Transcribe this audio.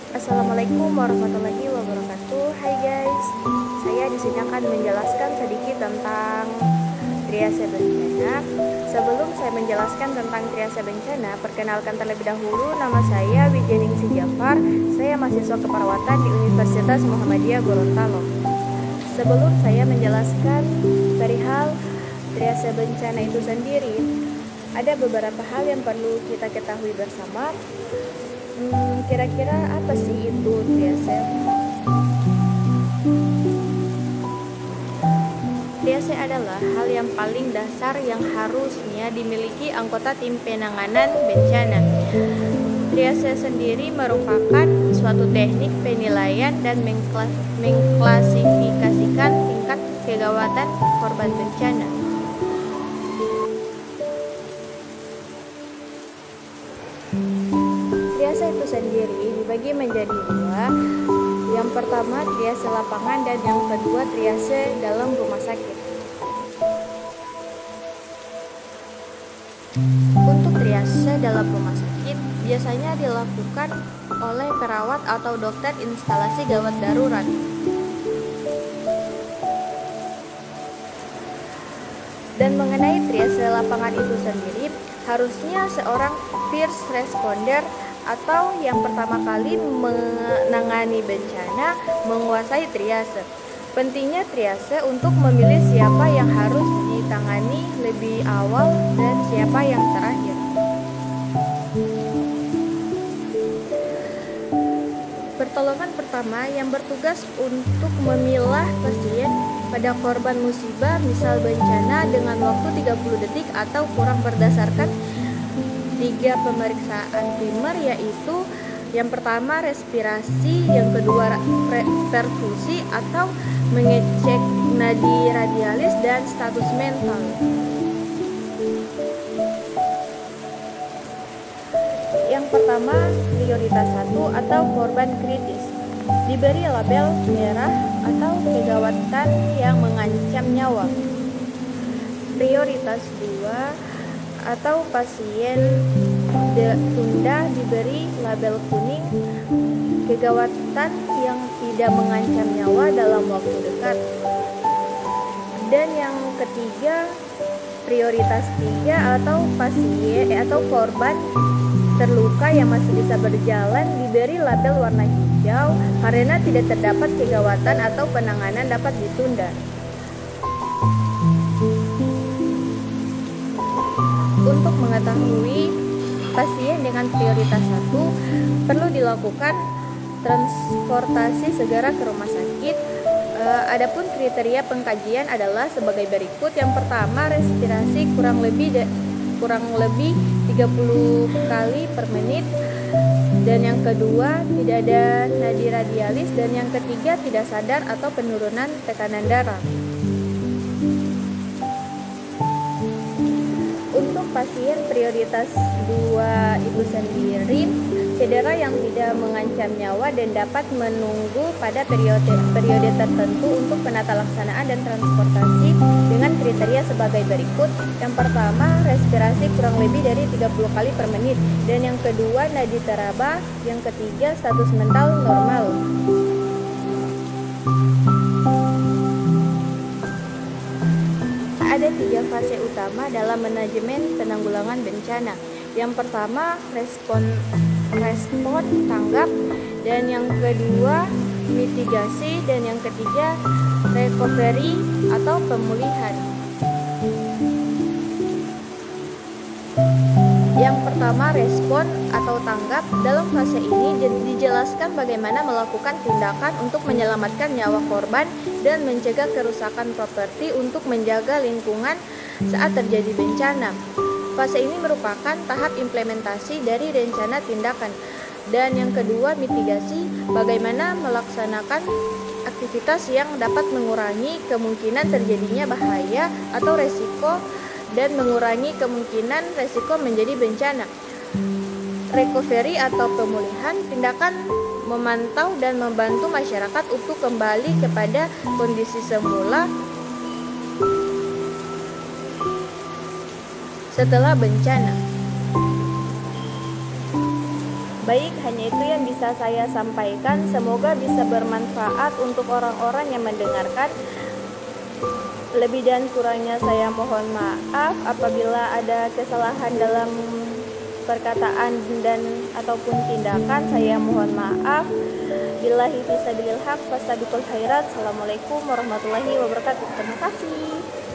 Assalamualaikum warahmatullahi wabarakatuh. Hai guys, saya di sini akan menjelaskan sedikit tentang triase bencana. Sebelum saya menjelaskan tentang triase bencana, perkenalkan terlebih dahulu, nama saya Wijeningsih Jafar. Saya mahasiswa keperawatan di Universitas Muhammadiyah Gorontalo. Sebelum saya menjelaskan perihal triase bencana itu sendiri, ada beberapa hal yang perlu kita ketahui bersama. Kira-kira apa sih itu triase? Triase adalah hal yang paling dasar yang harusnya dimiliki anggota tim penanganan bencana. Triase sendiri merupakan suatu teknik penilaian dan mengklasifikasikan tingkat kegawatan korban bencana. Triase itu sendiri dibagi menjadi dua. Yang pertama triase lapangan dan yang kedua triase dalam rumah sakit. Untuk triase dalam rumah sakit biasanya dilakukan oleh perawat atau dokter instalasi gawat darurat. Dan mengenai triase lapangan itu sendiri, harusnya seorang first responder atau yang pertama kali menangani bencana menguasai triase. Pentingnya triase untuk memilih siapa yang harus ditangani lebih awal dan siapa yang terakhir. Pertolongan pertama yang bertugas untuk memilah pasien pada korban musibah misal bencana dengan waktu 30 detik atau kurang berdasarkan 3 pemeriksaan primer, yaitu yang pertama respirasi, yang kedua perfusi atau mengecek nadi radialis dan status mental. Yang pertama prioritas 1 atau korban kritis, diberi label merah atau kegawatan yang mengancam nyawa. Prioritas 2 atau pasien tunda diberi label kuning, kegawatan yang tidak mengancam nyawa dalam waktu dekat. Dan yang ketiga prioritas 3 atau pasien atau korban terluka yang masih bisa berjalan diberi label warna hijau karena tidak terdapat kegawatan atau penanganan dapat ditunda. Untuk mengetahui pasien dengan prioritas 1 perlu dilakukan transportasi segera ke rumah sakit. Adapun kriteria pengkajian adalah sebagai berikut. Yang pertama respirasi kurang lebih 30 kali per menit, dan yang kedua tidak ada nadi radialis, dan yang ketiga tidak sadar atau penurunan tekanan darah. Untuk pasien prioritas 2 itu sendiri, cedera yang tidak mengancam nyawa dan dapat menunggu pada periode tertentu untuk penata laksanaan dan transportasi dengan kriteria sebagai berikut. Yang pertama, respirasi kurang lebih dari 30 kali per menit, dan yang kedua nadi teraba, yang ketiga status mental normal. Ada 3 fase utama dalam manajemen penanggulangan bencana. Yang pertama respon tanggap, dan yang kedua mitigasi, dan yang ketiga recovery atau pemulihan. Yang pertama respon atau tanggap. Dalam fase ini dijelaskan bagaimana melakukan tindakan untuk menyelamatkan nyawa korban dan mencegah kerusakan properti untuk menjaga lingkungan saat terjadi bencana. Fase ini merupakan tahap implementasi dari rencana tindakan. Dan yang kedua mitigasi, bagaimana melaksanakan aktivitas yang dapat mengurangi kemungkinan terjadinya bahaya atau resiko dan mengurangi kemungkinan resiko menjadi bencana. Recovery atau pemulihan, tindakan memantau dan membantu masyarakat untuk kembali kepada kondisi semula setelah bencana. Baik, hanya itu yang bisa saya sampaikan. Semoga bisa bermanfaat untuk orang-orang yang mendengarkan. Lebih dan kurangnya saya mohon maaf apabila ada kesalahan dalam perkataan dan ataupun tindakan, saya mohon maaf. Billahi fisabilil haq fastabiqul khairat. Assalamualaikum warahmatullahi wabarakatuh. Terima kasih.